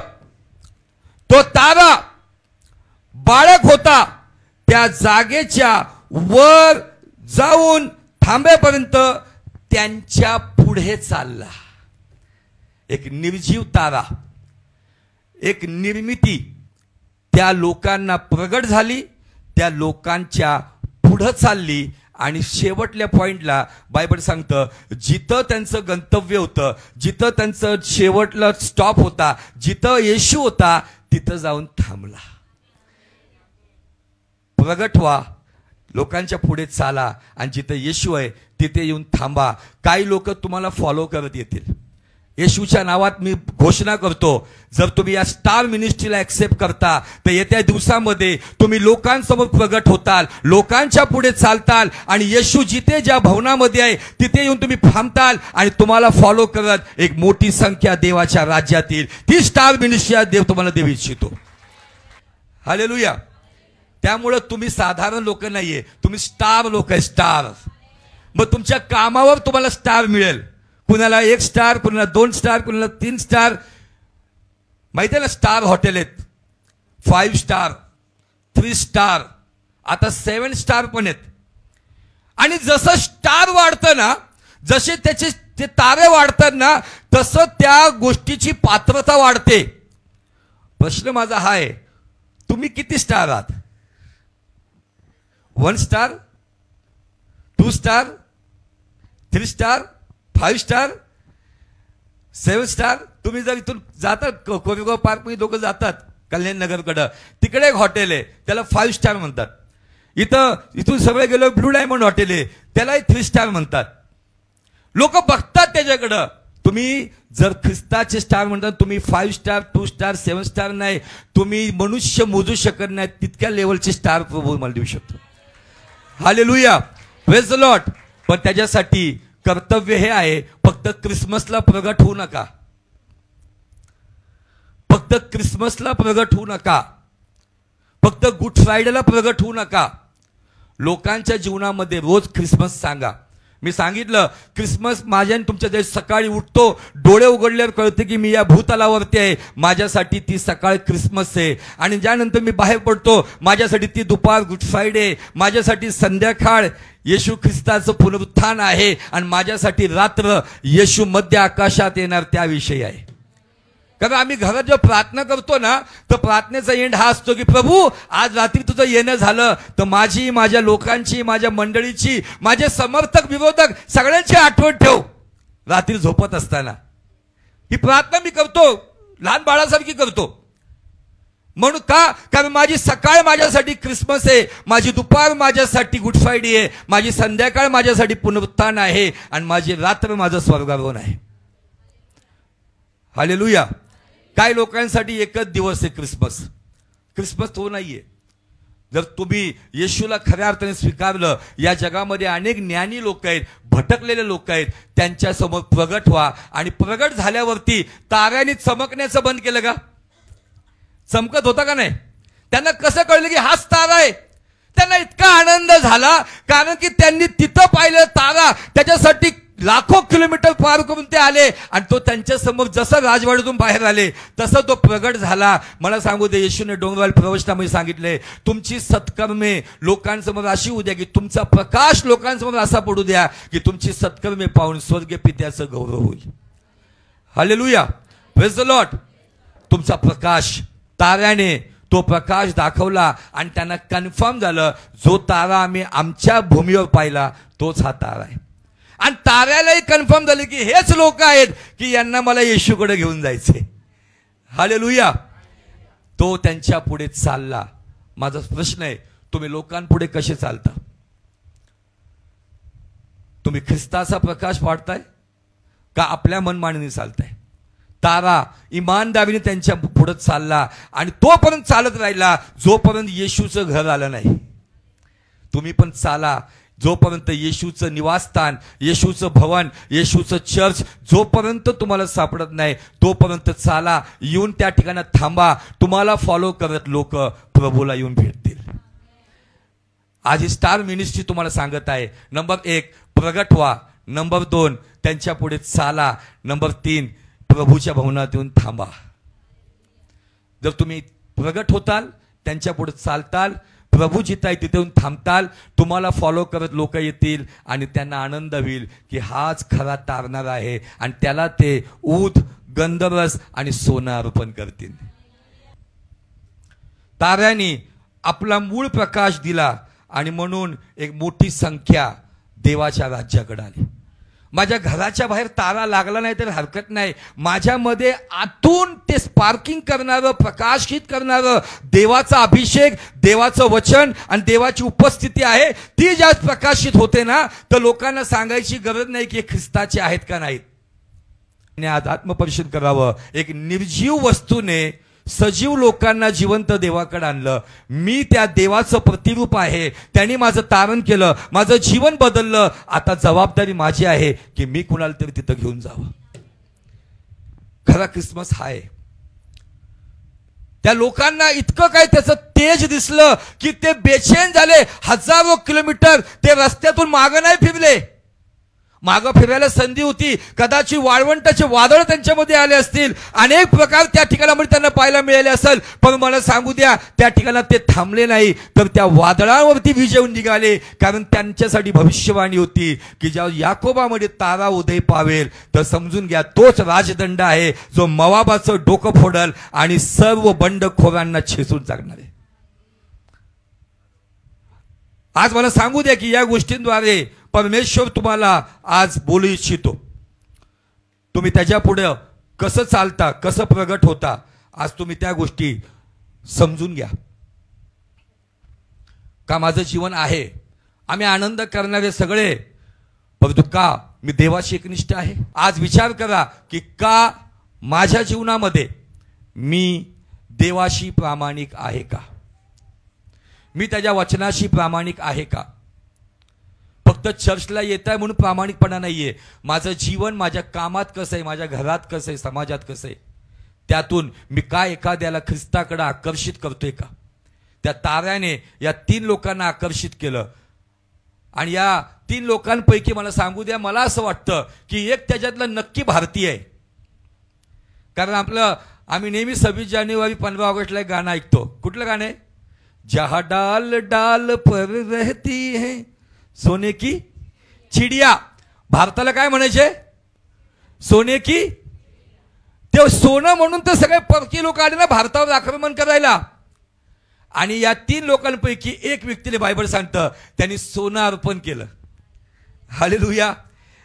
तो तारा बाळक होता, त्या जागेच्या वर जाऊन थांबेपर्यंत त्यांच्या पुढे चालला. एक निर्जीव तारा, एक निर्मिती त्या लोकांना प्रगट झाली, त्या लोकांच्या पुढे चालली आणि शेवटल्या पॉइंटला बायबल सांगतं जिथं त्यांचं गंतव्य होतं, जिथं त्यांचं शेवटला स्टॉप होता, जिथं येशू होता, तिथं जाऊन थांबला. प्रगट व्हा, लोकांच्या पुढे चाला आणि जिथं येशू आहे तिथे येऊन थांबा. काही लोक तुम्हाला फॉलो करत येतील. येशूच्या नावात मी घोषणा करतो, जर तुम्ही या स्टार मिनिस्ट्रीला ऍक्सेप्ट करता तर येत्या दिवसामध्ये तुम्ही लोकांसमोर प्रगट होताल, लोकांच्या पुढे चालताल आणि येशू जिथे ज्या भवनामध्ये आहे तिथे येऊन तुम्ही थांबताल आणि तुम्हाला फॉलो करत एक मोठी संख्या देवाच्या राज्यातील ती स्टार मिनिस्ट्री देव तुम्हाला देऊ इच्छितो. हालेलुया. त्यामुळे तुम्ही साधारण लोक नाहीये, तुम्ही स्टार लोक आहे, स्टार. मग तुमच्या कामावर तुम्हाला स्टार मिळेल. कुणाला 1 स्टार, कुणाला 2 स्टार, कुणाला 3 स्टार. माहिती आहे ना, स्टार हॉटेल आहेत, 5 स्टार, 3 स्टार, आता 7 स्टार पण आहेत. आणि जसं स्टार वाढतं ना, जसे त्याचे ते तारे वाढतात ना, तसं त्या गोष्टीची पात्रता वाढते. प्रश्न माझा हा आहे, तुम्ही किती स्टार आहात? 1 star, 2 star, 3 star, 5 star, 7 star. तुम्ही जर इथून जातात कोरेगाव पार्क मध्ये लोक जातात कल्याण नगरकडं, तिकडे एक हॉटेल आहे, त्याला 5 स्टार म्हणतात. इथून सगळे गेलो ब्लू डायमंड हॉटेल आहे, त्यालाही 3 स्टार म्हणतात. लोक बघतात त्याच्याकडं. तुम्ही जर ख्रिस्ताचे स्टार म्हणता, तुम्ही 5 स्टार 2 स्टार 7 स्टार नाही, तुम्ही मनुष्य मोजू शकत नाही तितक्या लेवलचे स्टार प्रभू मला देऊ शकतो. Hallelujah, praise the Lord. पण त्याच्यासाठी कर्तव्य हे आहे, फक्त क्रिसमसला प्रगट होऊ नका, फक्त क्रिसमसला प्रगट होऊ नका, फक्त गुड फ्रायडेला प्रगट होऊ नका. लोकांच्या जीवनामध्ये रोज क्रिसमस सांगा. मी सांगितलं, क्रिसमस माझ्या तुमच्या जे सकाळी उठतो, डोळे उघडल्यावर कळते की मी या भूतलावरती आहे, माझ्यासाठी ती सकाळ क्रिसमस आहे. आणि ज्यानंतर मी बाहेर पडतो, माझ्यासाठी ती दुपार गुड फ्रायडे, माझ्यासाठी संध्याकाळ येशू ख्रिस्ताचं पुनरुत्थान आहे, आणि माझ्यासाठी रात्र येशू मध्य आकाशात येणार त्याविषयी आहे. कारण आम्ही घरात जेव्हा प्रार्थना करतो ना, तर प्रार्थनेचा एंड हा असतो की प्रभू आज रात्री तुझं येणं झालं तर माझी, माझ्या लोकांची, माझ्या मंडळीची, माझे समर्थक विरोधक सगळ्यांची आठवण ठेव रात्री झोपत असताना. ही प्रार्थना मी करतो, लहान बाळासारखी करतो. म्हणून का? कारण माझी सकाळ माझ्यासाठी क्रिसमस आहे, माझी दुपार माझ्यासाठी गुड फ्रायडे आहे, माझी संध्याकाळ माझ्यासाठी पुनरुत्थान आहे, आणि माझी रात्र माझं स्वर्गारोहण आहे. हालेलुया. काही लोकांसाठी एकच दिवस आहे क्रिसमस. क्रिसमस तो नाहीये. जर तुम्ही येशूला खऱ्या अर्थाने स्वीकारलं, या जगामध्ये अनेक ज्ञानी लोक आहेत, भटकलेले लोक आहेत, त्यांच्या समोर प्रगट व्हा. आणि प्रगट झाल्यावरती ताऱ्याने चमकण्याचं बंद केलं का? चमकत होता का नाही? त्यांना कसं कळलं की हाच तारा आहे? त्यांना इतका आनंद झाला कारण की त्यांनी तिथं पाहिलं तारा. त्याच्यासाठी लाखो किलोमीटर पार करून ते आले, आणि तो त्यांच्या समोर जसं राजवाड्यातून बाहेर आले तसं तो प्रगट झाला. मला सांगू दे, येशूने डोंगरवाल प्रवचनामध्ये सांगितले, तुमची सत्कर्मे लोकांसमोर अशी होऊ द्या की तुमचा प्रकाश लोकांसमोर असा पडू द्या की तुमची सत्कर्मे पाहून स्वर्गीय पित्याचं गौरव होईल. Hallelujah, praise the Lord. तुमचा प्रकाश, ताऱ्याने तो प्रकाश दाखवला, आणि त्यांना कन्फर्म झालं जो तारा आम्ही आमच्या भूमीवर पाहिला तोच हा तारा आहे. आणि ताऱ्यालाही कन्फर्म झाले की हेच लोक आहेत की यांना मला येशूकडे घेऊन जायचे. हालेलुया. तो त्यांच्या पुढे चालला. माझा प्रश्न आहे, तुम्ही लोकांपुढे कसे चालता? तुम्ही ख्रिस्ताचा प्रकाश पाडताय का आपल्या मनमानीने चालताय? तारा इमानदारीने त्यांच्या पुढे चालला, आणि तोपर्यंत चालत राहिला जोपर्यंत येशूचं घर आलं नाही. तुम्ही पण चाला जोपर्यंत येशूचं निवासस्थान, येशूचं भवन, येशूचं चर्च जोपर्यंत तुम्हाला सापडत नाही तोपर्यंत चाला. येऊन त्या ठिकाणी थांबा. तुम्हाला फॉलो करत लोक प्रभूला येऊन भेटतील. आज ही स्टार मिनिस्ट्री तुम्हाला सांगत आहे, नंबर 1 प्रगट व्हा, नंबर 2 त्यांच्या पुढे चाला, नंबर 3 प्रभूच्या भवनात येऊन थांबा. जर तुम्ही प्रगट होताल, त्यांच्या पुढे चालताल, प्रभू जिथं आहे तिथे येऊन थांबताल, तुम्हाला फॉलो करत लोक येतील, आणि त्यांना आनंद होईल की हाच खरा तारणार आहे, आणि त्याला ते ऊद, गंधरस आणि सोनं अर्पण करतील. ताऱ्याने आपला मूळ प्रकाश दिला, आणि म्हणून एक मोठी संख्या देवाच्या राज्याकडे आली. माझ्या घराच्या बाहेर तारा लागला नाही तर हरकत नाही, माझ्यामध्ये आतून ते स्पार्किंग करणारं, प्रकाशित करणारं देवाचा अभिषेक, देवाचं वचन आणि देवाची उपस्थिती आहे, ती ज्यात प्रकाशित होते ना, तर लोकांना सांगायची गरज नाही की ख्रिस्ताचे आहेत का नाहीत. आज आत्मपरीक्षण करावं. एक निर्जीव वस्तूने सजीव लोकांना जिवंत देवाकडे आणलं. मी त्या देवाचं प्रतिरूप आहे. त्यांनी माझं तारण केलं, माझं जीवन बदललं. आता जबाबदारी माझी आहे की मी कुणाला तरी तिथं घेऊन जावं. खरा क्रिसमस हा आहे. त्या लोकांना इतकं काय त्याचं तेज दिसलं की ते बेचैन झाले. हजारो किलोमीटर ते रस्त्यातून मागं नाही फिरले. मागं फिरायला संधी होती, कदाचित वाळवंटाचे वादळ त्यांच्यामध्ये आले असतील, अनेक प्रकार त्या ठिकाणामध्ये त्यांना पाहायला मिळाले असेल, पण मला सांगू द्या त्या ठिकाणात ते थांबले नाही, तर त्या वादळावरती विजयून निघाले. कारण त्यांच्यासाठी भविष्यवाणी होती की जेव्हा याकोबामध्ये तारा उदय पावेल तर समजून घ्या तोच राजदंड आहे जो मोवाबाचं डोकं फोडल आणि सर्व बंडखोरांना छेचून टाकणार आहे. आज मला सांगू द्या की या गोष्टींद्वारे परमेश्वर तुम्हाला आज बोलू इच्छितो. तुम्ही त्याच्या पुढे कसं चालता, कसं प्रगट होता, आज तुम्ही त्या गोष्टी समजून घ्या. का माझं जीवन आहे, आम्ही आनंद करणारे सगळे परंतु का मी देवाशी एकनिष्ठ आहे? आज विचार करा की का माझ्या जीवनामध्ये मी देवाशी प्रामाणिक आहे का? मी त्याच्या वचनाशी प्रामाणिक आहे का? फक्त चर्चला येत आहे म्हणून प्रामाणिकपणा नाहीये. माझं जीवन माझ्या कामात कसं आहे, माझ्या घरात कसं आहे, समाजात कसं आहे, त्यातून मी काय एखाद्याला ख्रिस्ताकडे आकर्षित करतोय का? त्या ताऱ्याने या 3 लोकांना आकर्षित केलं आणि या 3 लोकांपैकी मला सांगू द्या, मला असं वाटतं की एक त्याच्यातलं नक्की भारतीय आहे. कारण आम्ही नेहमी 26 जानेवारी 15 ऑगस्टला एक गाणं ऐकतो. कुठलं गाणं आहे? जहा डाल डाल पर रहती है सोने की चिडिया. भारताला काय म्हणायचे? सोने की. ते सोनं म्हणून तर सगळे परकी लोक आले ना भारतावर आक्रमण करायला. आणि या 3 लोकांपैकी एक व्यक्तीला बायबल सांगतं त्यांनी सोनं अर्पण केलं. हालेलुया.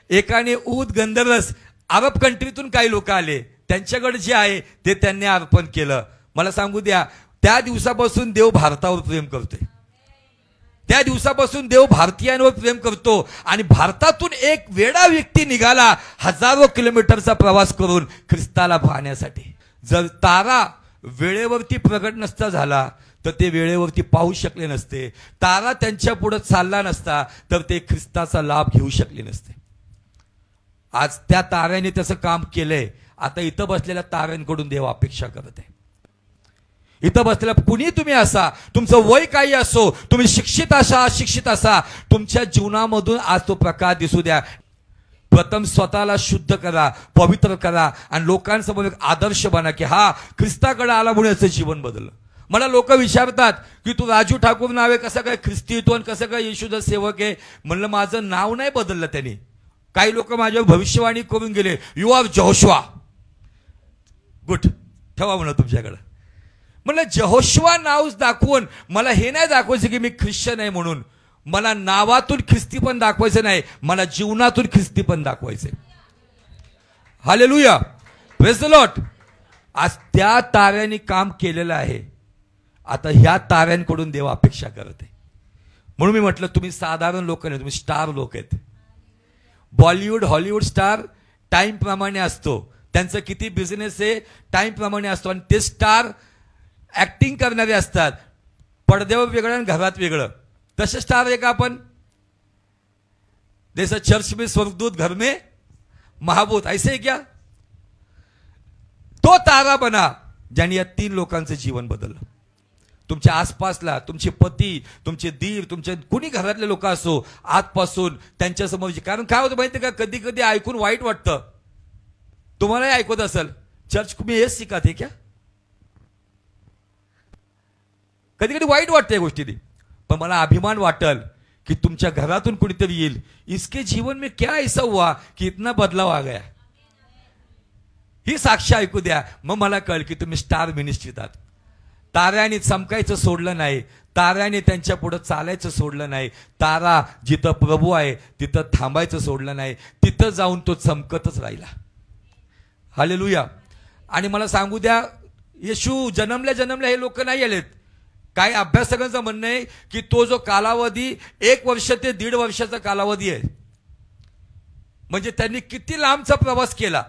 एकाने ऊद गंधरस, अरब कंट्रीतून काही लोक आले, त्यांच्याकडे जे आहे ते त्यांनी अर्पण केलं. मला सांगू द्या, त्या दिवसापासून देव भारतावर प्रेम करतोय. त्या दिवसापासून देव भारतीयांवर प्रेम करतो. आणि भारतातून एक वेडा व्यक्ती निघाला हजारो किलोमीटरचा प्रवास करून ख्रिस्ताला पाहण्यासाठी. जर तारा वेळेवरती प्रगट नसता झाला तर ते वेळेवरती पाहू शकले नसते. तारा त्यांच्या पुढे चालला नसता तर ते ख्रिस्ताचा लाभ घेऊ शकले नसते. आज त्या ताऱ्याने त्याचं काम केलंय. आता इथं बसलेल्या ताऱ्यांकडून देव अपेक्षा करत आहे. इथं बसलेला कुणी तुम्ही असा, तुमचं वय काही असो, तुम्ही शिक्षित असा अशिक्षित असा, तुमच्या जीवनामधून आज तो प्रकाश दिसू द्या. प्रथम स्वतःला शुद्ध करा, पवित्र करा आणि लोकांसमोर एक आदर्श बना की हा ख्रिस्ताकडे आला म्हणून याचं जीवन बदललं. मला लोक विचारतात की तू राजू ठाकूर नाव आहे, कसं काय ख्रिस्ती येतो आणि कसं काय येशूचा सेवक आहे. म्हणलं माझं नाव नाही बदललं त्यांनी. काही लोक माझ्यावर भविष्यवाणी करून गेले, यू आर जोशुआ. गुड, ठेवा म्हणलं तुमच्याकडं. म्हणलं जहोशुआ नाव दाखवून मला हे नाही दाखवायचं की मी ख्रिश्चन आहे म्हणून. मला नावातून ख्रिस्ती पण दाखवायचं नाही, मला जीवनातून ख्रिस्ती पण दाखवायचंय. Hallelujah, praise the lord. आज त्या ताऱ्यांनी काम केलेलं आहे. आता ह्या ताऱ्यांकडून देव अपेक्षा करत आहे. म्हणून मी म्हटलं तुम्ही साधारण लोक नाही, तुम्ही स्टार लोक आहेत. बॉलिवूड हॉलिवूड स्टार टाइम प्रमाणे असतो, त्यांचं किती बिझनेस आहे टाइम प्रमाणे असतो. आणि ते स्टार ऍक्टिंग करणारे असतात, पडद्यावर वेगळं आणि घरात वेगळं. तसे स्टार आहे का आपण? जैसे चर्च में स्वर्गदूत, घर में महाभूत, ऐसे है क्या? तो तारा बना ज्याने या 3 लोकांचं जीवन बदललं. तुमच्या आसपासला तुमचे पती, तुमचे दीर, तुमचे कुणी घरातले लोक असो, आजपासून त्यांच्यासमोर. कारण काय होतं माहिती का, कधी कधी ऐकून वाईट वाटतं. तुम्हालाही ऐकत असेल, चर्च में हेच शिकत है क्या? कधी कधी वाईट वाटतं या गोष्टी. पण मला अभिमान वाटल की तुमच्या घरातून कुणीतरी येईल, इसके जीवन में क्या ऐसा हुआ कि इतना बदलाव आ गया. ही साक्ष ऐकू द्या, मग मला कळेल की तुम्ही स्टार मिनिस्ट्रीत आहात. ताऱ्याने चमकायचं सोडलं नाही, ताऱ्याने त्यांच्या पुढे चालायचं सोडलं नाही. तारा जिथं प्रभू आहे तिथं थांबायचं सोडलं नाही, तिथं जाऊन तो चमकतच राहिला. हालेलुया. आणि मला सांगू द्या, येशू जन्मल्या जन्मल्या हे लोक नाही आलेत. काही अभ्यासकांचं म्हणणं आहे की तो जो कालावधी 1 वर्ष ते 1.5 वर्षाचा कालावधी आहे. म्हणजे त्यांनी किती लांबचा प्रवास केला.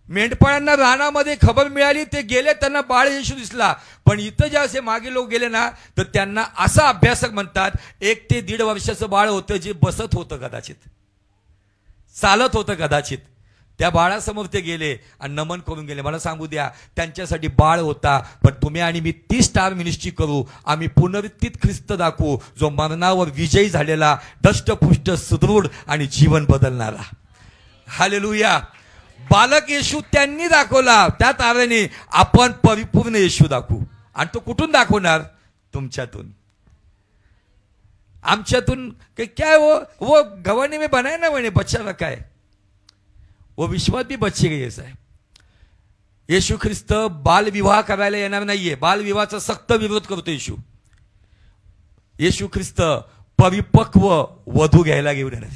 मेंढपाळांना रानामध्ये खबर मिळाली, ते गेले, त्यांना बाळ येशू दिसला. पण इथं जे असे मागे लोक गेले ना, तर त्यांना असा अभ्यासक म्हणतात 1 ते 1.5 वर्षाचं बाळ होतं, जे बसत होतं कदाचित, चालत होतं कदाचित. त्या बाळासमोर ते गेले आणि नमन करून गेले. मला सांगू द्या, त्यांच्यासाठी बाळ होता. पण तुम्ही आणि मी 30 स्टार मिनिस्ट्री करू, आम्ही पुनरुत्थित ख्रिस्त दाखवू, जो मरणावर विजयी झालेला, दष्टपुष्ट, सुदृढ आणि जीवन बदलणारा. हालेलुया. बालक येशू त्यांनी दाखवला, त्या ताऱ्याने. आपण परिपूर्ण येशू दाखवू. आणि तो कुठून दाखवणार? तुमच्यातून, आमच्यातून. क्या वो गवाने में बनाए ना मैंने बच्चा रखा है, वो विश्वास भी बच्चे गए ऐसा है. येशू ख्रिस्त बाल विवाह करायला येणार नाहीये. बाल विवाहाचा सक्त विरोध करतो येशू. येशू ख्रिस्त परिपक्व वधू घ्यायला घेऊन येणार.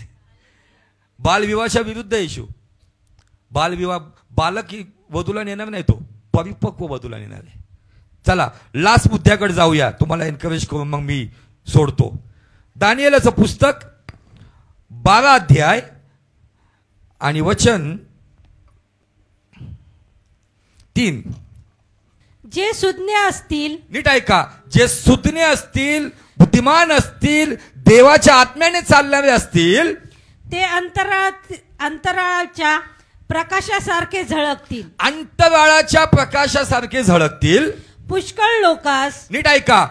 बाल विवाहाच्या विरुद्ध येशू. बालविवाह, बालक वधूला नेणार नाही, तो परिपक्व वधूला नेणार आहे. चला लास्ट मुद्द्याकडे जाऊया, तुम्हाला एनकरेज करून मग मी सोडतो. दानिएलाचं पुस्तक 12 अध्याय आणि वचन 3. जे सुज्ञ असतील, नीट ऐका, जे सुज्ञ असतील, बुद्धिमान असतील, देवाच्या आत्म्याने चालणारे असतील, ते अंतराळाच्या प्रकाशासारखे झळकतील. अंतराळाच्या प्रकाशासारखे झळकतील. पुष्कळ लोकास, नीट ऐका,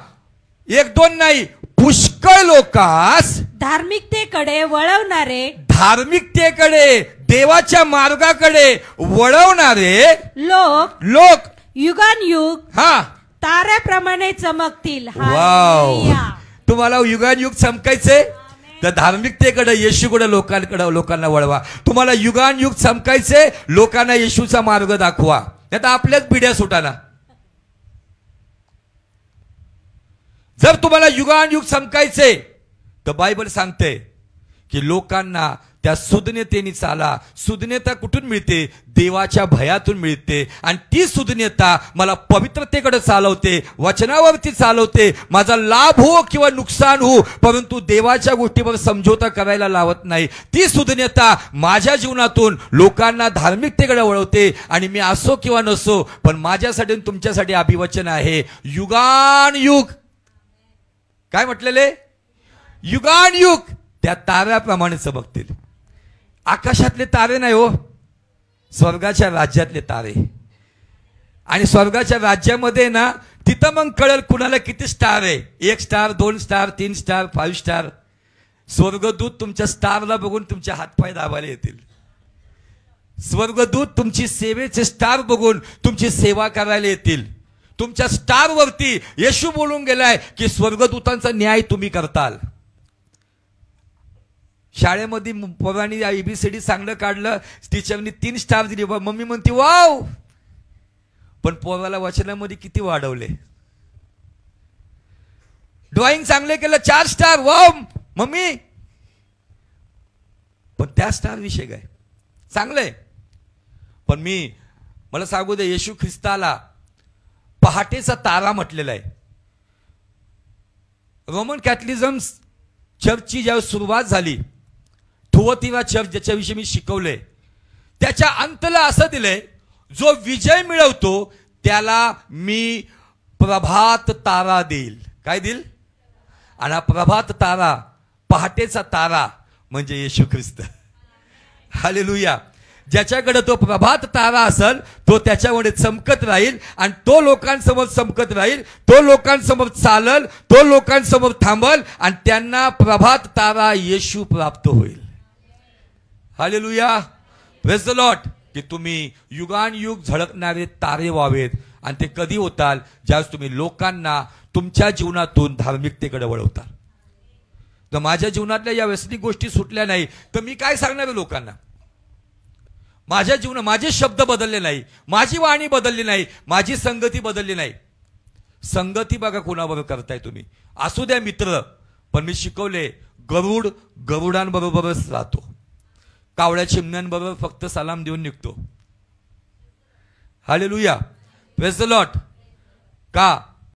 1-2 नाही, पुष्कळ लोकास धार्मिकतेकडे वळवणारे, धार्मिकतेकडे, देवाच्या मार्गाकडे वळवणारे लोक युगानुयुग हा ताऱ्याप्रमाणे चमकतील. वाव. हालेलुया. तुम्हाला युगानुयुग चमकायचे तर धार्मिकतेकडे, येशूकडे, लोकांना वळवा. तुम्हाला युगानुयुग चमकायचे, लोकांना येशूचा मार्ग दाखवा. आता आपल्याच पिढ्या सुटाना. जर तुम्हाला युगानुयुग चमकायचे तर बायबल सांगते की लोकांना त्या सुज्ञतेने चाला. सुज्ञता कुठून मिळते? देवाच्या भयातून मिळते. आणि ती सुज्ञता मला पवित्रतेकडे चालवते, वचनावरती चालवते. माझा लाभ हो किंवा नुकसान हो, परंतु देवाच्या गोष्टीवर समझोता करायला लावत नाही. ती सुज्ञता माझ्या जीवनातून लोकांना धार्मिकतेकडे वळवते. आणि मी असो किंवा नसो, पण माझ्यासाठी आणि तुमच्यासाठी अभिवचन आहे, युगानुयुग. काय म्हटलेले? युगानुयुग त्या ताऱ्याप्रमाणे चमकतील. आकाशातले तारे नाही हो, स्वर्गाच्या राज्यातले तारे. आणि स्वर्गाच्या राज्यामध्ये ना, तिथं मग कळेल कुणाला किती स्टार आहे. 1 स्टार, 2 स्टार, 3 स्टार, 5 स्टार. स्वर्गदूत तुमच्या स्टारला बघून तुमचे हातपाय दाबायला येतील. स्वर्गदूत तुमची सेवेचे स्टार बघून तुमची सेवा करायला येतील. तुमच्या स्टारवरती येशू बोलून गेलाय की स्वर्गदूतांचा न्याय तुम्ही करताल. शाळेमध्ये पोरांनी ABCD चांगलं काढलं, टीचरनी 3 स्टार दिली, मम्मी म्हणते वाव. पण पोराला वचनामध्ये किती वाढवले. ड्रॉइंग चांगले केलं, 4 स्टार, वाव मम्मी. पण त्या स्टार विषय काय? चांगलंय, पण मला सांगू दे, येशू ख्रिस्ताला पहाटेचा तारा म्हटलेला आहे. रोमन कॅथलिझम चर्चची ज्यावेळी सुरुवात झाली, थुअतिरा चर्च ज्याच्याविषयी मी शिकवले, त्याच्या अंतला असं दिलंय, जो विजय मिळवतो त्याला मी प्रभात तारा देईल. काय देईल? आणि हा प्रभात तारा, पहाटेचा तारा म्हणजे येशू ख्रिस्त. हालेलुया. ज्याच्याकडे तो प्रभात तारा असेल तो त्याच्याकडे चमकत राहील, आणि तो लोकांसमोर चमकत राहील, तो लोकांसमोर चालल, तो लोकांसमोर थांबल, आणि त्यांना प्रभात तारा येशू प्राप्त होईल. हालेलुया. Praise the Lord. की तुम्ही युगानुयुग झळकणारे तारे व्हावेत. आणि ते कधी होताल? ज्यावेळेस तुम्ही लोकांना तुमच्या जीवनातून धार्मिकतेकडे वळवताल. तर माझ्या जीवनातल्या या व्यसनिक गोष्टी सुटल्या नाही तर मी काय सांगणार आहे लोकांना? माझ्या जीवनात माझे शब्द बदलले नाही, माझी वाणी बदलली नाही, माझी संगती बदलली नाही. संगती बघा कोणाबरोबर करताय तुम्ही. असू द्या मित्र, पण मी शिकवले, गरुड गरुडांबरोबरच राहतो, कावळ्या चिमण्यांबरोबर फक्त सलाम देऊन निघतो. हालेलुया. Praise the Lord. का?